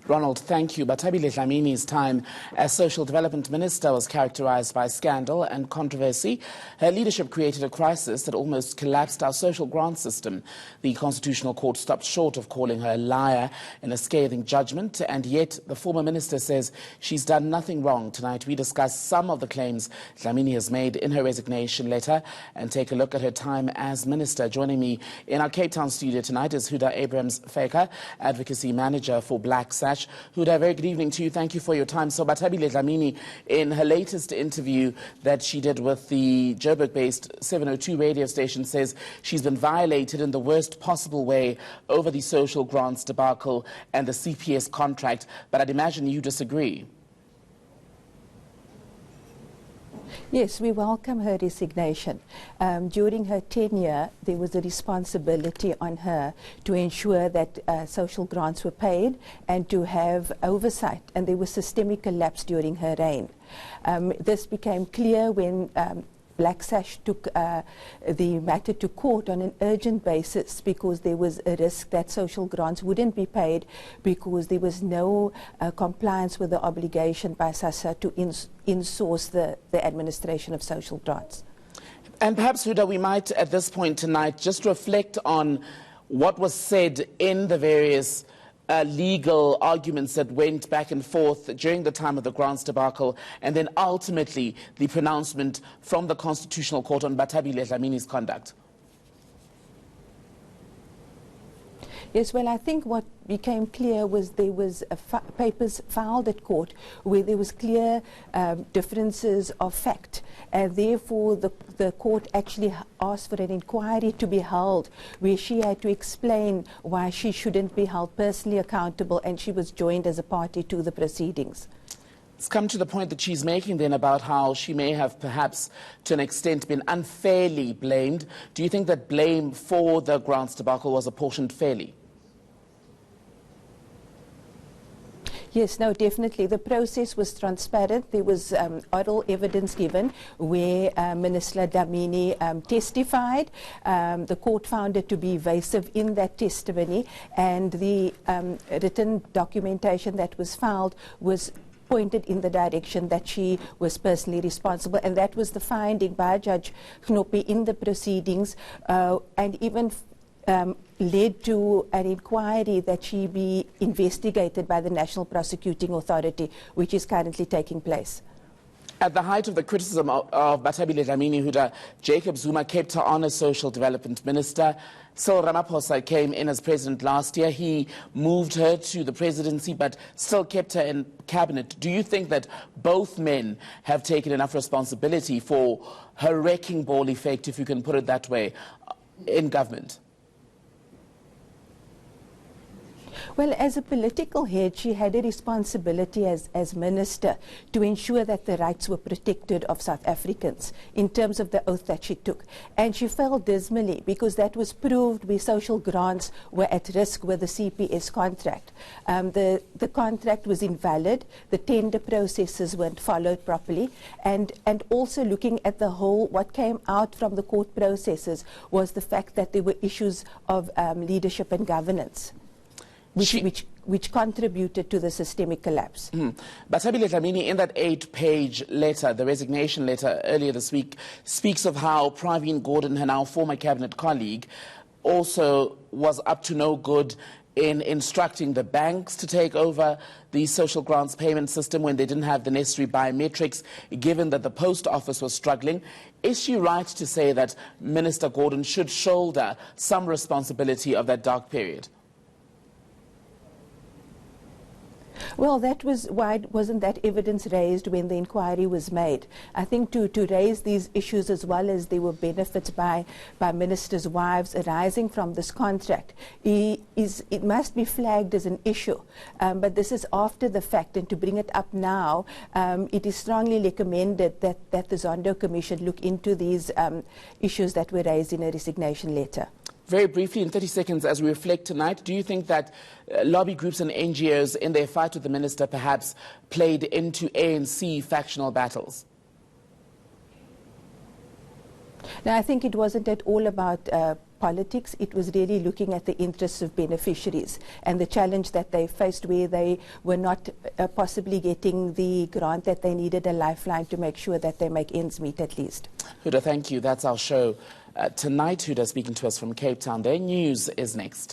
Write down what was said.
Ronald, thank you. Bathabile Dlamini's time as Social Development Minister was characterised by scandal and controversy. Her leadership created a crisis that almost collapsed our social grant system. The Constitutional Court stopped short of calling her a liar in a scathing judgment, and yet the former minister says she's done nothing wrong. Tonight we discuss some of the claims Dlamini has made in her resignation letter and take a look at her time as minister. Joining me in our Cape Town studio tonight is Huda Abrahams-Faker, Advocacy Manager for Black Sash. Huda, very good evening to you. Thank you for your time. So Bathabile Dlamini, in her latest interview that she did with the Joburg-based 702 radio station, says she's been violated in the worst possible way over the social grants debacle and the CPS contract. But I'd imagine you disagree. Yes, we welcome her resignation. During her tenure, there was a responsibility on her to ensure that social grants were paid and to have oversight, and there was systemic collapse during her reign. This became clear when Black Sash took the matter to court on an urgent basis because there was a risk that social grants wouldn't be paid because there was no compliance with the obligation by SASSA to insource the administration of social grants. And perhaps, Huda, we might at this point tonight just reflect on what was said in the various legal arguments that went back and forth during the time of the grants debacle, and then ultimately the pronouncement from the Constitutional Court on Bathabile Dlamini's conduct. Yes, well, I think what became clear was there was papers filed at court where there was clear differences of fact, and therefore the court actually asked for an inquiry to be held where she had to explain why she shouldn't be held personally accountable, and she was joined as a party to the proceedings. It's come to the point that she's making then about how she may have perhaps to an extent been unfairly blamed. Do you think that blame for the grants debacle was apportioned fairly? Yes, no, definitely. The process was transparent. There was oral evidence given where Minister Dlamini testified. The court found it to be evasive in that testimony, and the written documentation that was filed was pointed in the direction that she was personally responsible, and that was the finding by Judge Knopi in the proceedings, and even led to an inquiry that she be investigated by the National Prosecuting Authority, which is currently taking place. At the height of the criticism of Bathabile Dlamini, Huda, Jacob Zuma kept her on as Social Development Minister. Cyril Ramaphosa came in as president last year. He moved her to the presidency, but still kept her in cabinet. Do you think that both men have taken enough responsibility for her wrecking ball effect, if you can put it that way, in government? Well, as a political head, she had a responsibility as minister to ensure that the rights were protected of South Africans in terms of the oath that she took. And she fell dismally because that was proved where social grants were at risk with the CPS contract. The contract was invalid, the tender processes weren't followed properly, and also looking at the whole, what came out from the court processes was the fact that there were issues of leadership and governance, which contributed to the systemic collapse. Bathabile Dlamini, in that 8-page letter, the resignation letter earlier this week, speaks of how Pravin Gordhan, her now former cabinet colleague, also was up to no good in instructing the banks to take over the social grants payment system when they didn't have the necessary biometrics, given that the post office was struggling. Is she right to say that Minister Gordhan should shoulder some responsibility of that dark period? Well, that was why wasn't that evidence raised when the inquiry was made. I think to raise these issues, as well as there were benefits by ministers' wives arising from this contract, it must be flagged as an issue. But this is after the fact, and to bring it up now, it is strongly recommended that the Zondo Commission look into these issues that were raised in a resignation letter. Very briefly, in 30 seconds, as we reflect tonight, do you think that lobby groups and NGOs in their fight with the minister perhaps played into ANC factional battles? No, I think it wasn't at all about politics. It was really looking at the interests of beneficiaries and the challenge that they faced where they were not possibly getting the grant that they needed, a lifeline to make sure that they make ends meet at least. Huda, thank you. That's our show tonight. Huda speaking to us from Cape Town. Their news is next.